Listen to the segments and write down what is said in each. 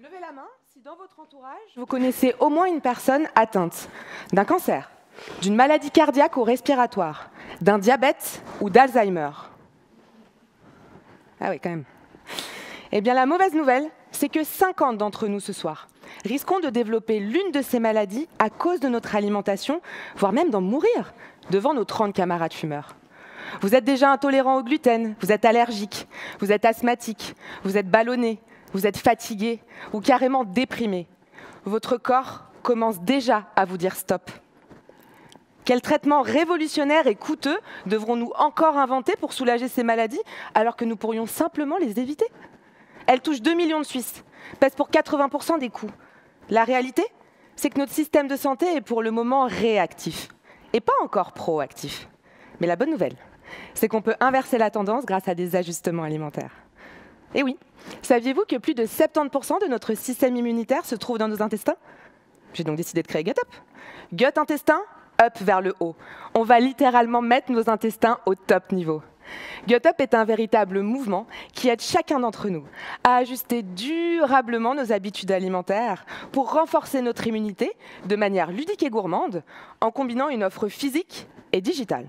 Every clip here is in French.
Levez la main si dans votre entourage, vous connaissez au moins une personne atteinte d'un cancer, d'une maladie cardiaque ou respiratoire, d'un diabète ou d'Alzheimer. Ah oui, quand même. Eh bien, la mauvaise nouvelle, c'est que 50 d'entre nous ce soir risquons de développer l'une de ces maladies à cause de notre alimentation, voire même d'en mourir devant nos 30 camarades fumeurs. Vous êtes déjà intolérant au gluten, vous êtes allergique, vous êtes asthmatique, vous êtes ballonné, vous êtes fatigué ou carrément déprimé. Votre corps commence déjà à vous dire stop. Quel traitement révolutionnaire et coûteux devrons-nous encore inventer pour soulager ces maladies alors que nous pourrions simplement les éviter? Elles touchent 2 millions de Suisses, pèsent pour 80% des coûts. La réalité, c'est que notre système de santé est pour le moment réactif et pas encore proactif. Mais la bonne nouvelle, c'est qu'on peut inverser la tendance grâce à des ajustements alimentaires. Et oui, saviez-vous que plus de 70% de notre système immunitaire se trouve dans nos intestins? J'ai donc décidé de créer Gut Up. Gut intestin, up vers le haut. On va littéralement mettre nos intestins au top niveau. Gut Up est un véritable mouvement qui aide chacun d'entre nous à ajuster durablement nos habitudes alimentaires pour renforcer notre immunité de manière ludique et gourmande en combinant une offre physique et digitale.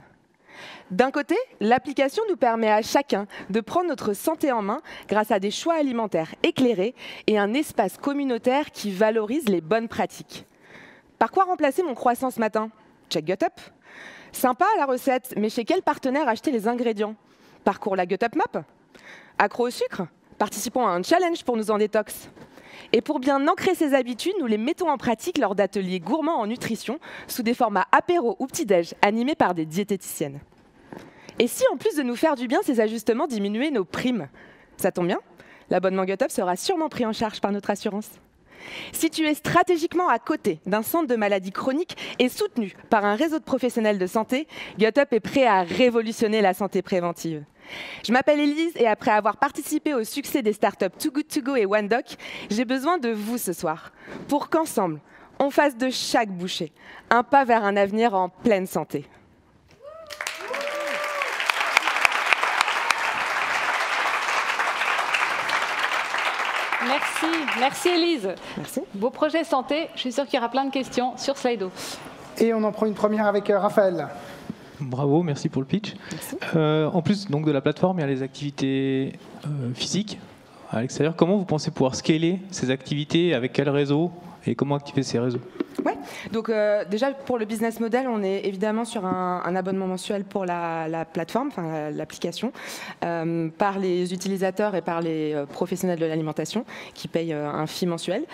D'un côté, l'application nous permet à chacun de prendre notre santé en main grâce à des choix alimentaires éclairés et un espace communautaire qui valorise les bonnes pratiques. Par quoi remplacer mon croissant ce matin? Check Gut Up. Sympa la recette, mais chez quel partenaire acheter les ingrédients? Parcours la Gut Up Map. Accro au sucre? Participons à un challenge pour nous en détox. Et pour bien ancrer ces habitudes, nous les mettons en pratique lors d'ateliers gourmands en nutrition sous des formats apéro ou petit-déj animés par des diététiciennes. Et si en plus de nous faire du bien, ces ajustements diminuaient nos primes? Ça tombe bien, l'abonnement Gut Up sera sûrement pris en charge par notre assurance. Situé stratégiquement à côté d'un centre de maladies chroniques et soutenu par un réseau de professionnels de santé, Gut Up est prêt à révolutionner la santé préventive. Je m'appelle Élise et après avoir participé au succès des startups Too Good To Go et OneDoc, j'ai besoin de vous ce soir pour qu'ensemble, on fasse de chaque bouchée un pas vers un avenir en pleine santé. Merci Élise. Merci. Beau projet santé, je suis sûre qu'il y aura plein de questions sur Slido. Et on en prend une première avec Raphaël. Bravo, merci pour le pitch. En plus donc, de la plateforme, il y a les activités physiques à l'extérieur. Comment vous pensez pouvoir scaler ces activités? Avec quel réseau? Et comment activer ces réseaux? Ouais. Donc déjà pour le business model, on est évidemment sur un abonnement mensuel pour la plateforme, enfin l'application, par les utilisateurs et par les professionnels de l'alimentation qui payent un fee mensuel.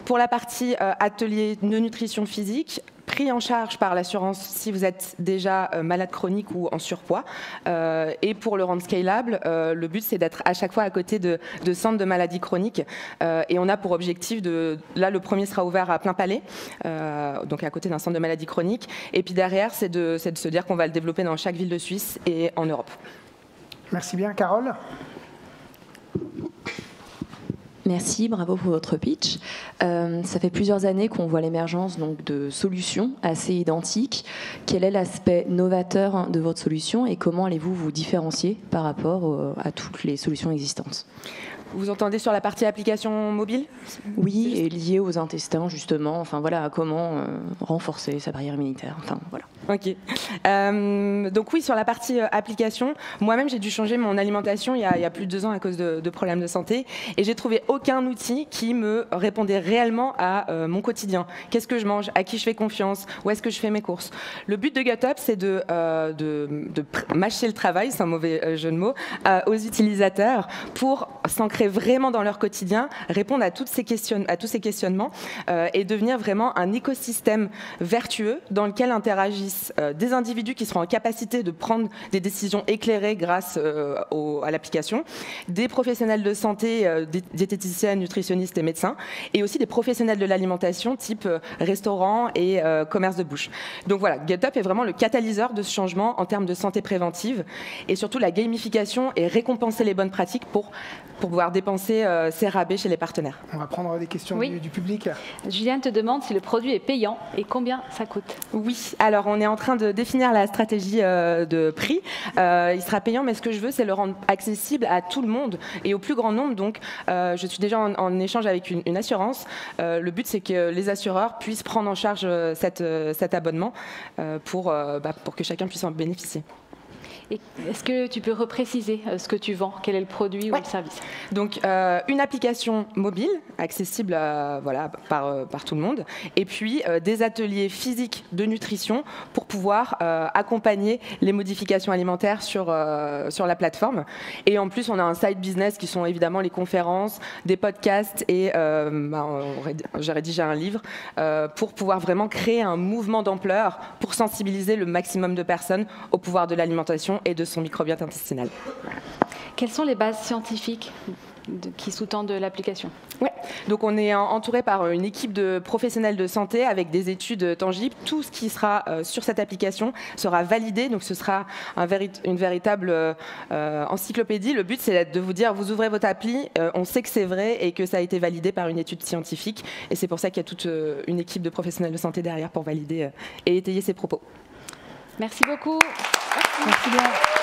Pour la partie atelier de nutrition physique, pris en charge par l'assurance si vous êtes déjà malade chronique ou en surpoids. Et pour le rendre scalable, le but c'est d'être à chaque fois à côté de centres de maladies chroniques. Et on a pour objectif là le premier sera ouvert à Plainpalais, donc à côté d'un centre de maladies chroniques. Et puis derrière c'est de se dire qu'on va le développer dans chaque ville de Suisse et en Europe. Merci bien, Carole. Merci, bravo pour votre pitch. Ça fait plusieurs années qu'on voit l'émergence donc de solutions assez identiques. Quel est l'aspect novateur de votre solution et comment allez-vous vous différencier par rapport à toutes les solutions existantes? Vous entendez sur la partie application mobile? Oui, et lié aux intestins justement. Enfin voilà, à comment renforcer sa barrière immunitaire. Enfin voilà. Ok. Donc oui, sur la partie application, moi-même j'ai dû changer mon alimentation il y a plus de 2 ans à cause de problèmes de santé et j'ai trouvé aucun outil qui me répondait réellement à mon quotidien. Qu'est-ce que je mange? À qui je fais confiance? Où est-ce que je fais mes courses? Le but de Gut Up, c'est de mâcher le travail, sans mauvais jeu de mots, aux utilisateurs pour s'ancrer vraiment dans leur quotidien, répondre à tous ces questionnements et devenir vraiment un écosystème vertueux dans lequel interagissent des individus qui seront en capacité de prendre des décisions éclairées grâce à l'application, des professionnels de santé, diététiciennes, nutritionnistes et médecins, et aussi des professionnels de l'alimentation type restaurant et commerce de bouche. Donc voilà, Gut Up est vraiment le catalyseur de ce changement en termes de santé préventive et surtout la gamification et récompenser les bonnes pratiques pour pouvoir pouvoir dépenser ses rabais chez les partenaires. On va prendre des questions Oui. du public. Juliane te demande si le produit est payant et combien ça coûte. Oui, alors on est en train de définir la stratégie de prix. Il sera payant, mais ce que je veux, c'est le rendre accessible à tout le monde et au plus grand nombre. Donc, je suis déjà en échange avec une assurance. Le but, c'est que les assureurs puissent prendre en charge cet abonnement pour que chacun puisse en bénéficier. Et est-ce que tu peux repréciser ce que tu vends? Quel est le produit ou le service? Donc, une application mobile accessible par tout le monde, et puis des ateliers physiques de nutrition pour pouvoir accompagner les modifications alimentaires sur la plateforme. Et en plus, on a un side business qui sont évidemment les conférences, des podcasts et j'ai rédigé un livre pour pouvoir vraiment créer un mouvement d'ampleur pour sensibiliser le maximum de personnes au pouvoir de l'alimentation et de son microbiote intestinal. Quelles sont les bases scientifiques qui sous-tendent l'application? Ouais. Donc on est entouré par une équipe de professionnels de santé avec des études tangibles. Tout ce qui sera sur cette application sera validé, donc ce sera une véritable encyclopédie. Le but, c'est de vous dire, vous ouvrez votre appli, on sait que c'est vrai et que ça a été validé par une étude scientifique. Et c'est pour ça qu'il y a toute une équipe de professionnels de santé derrière pour valider et étayer ces propos. Merci beaucoup. Merci bien.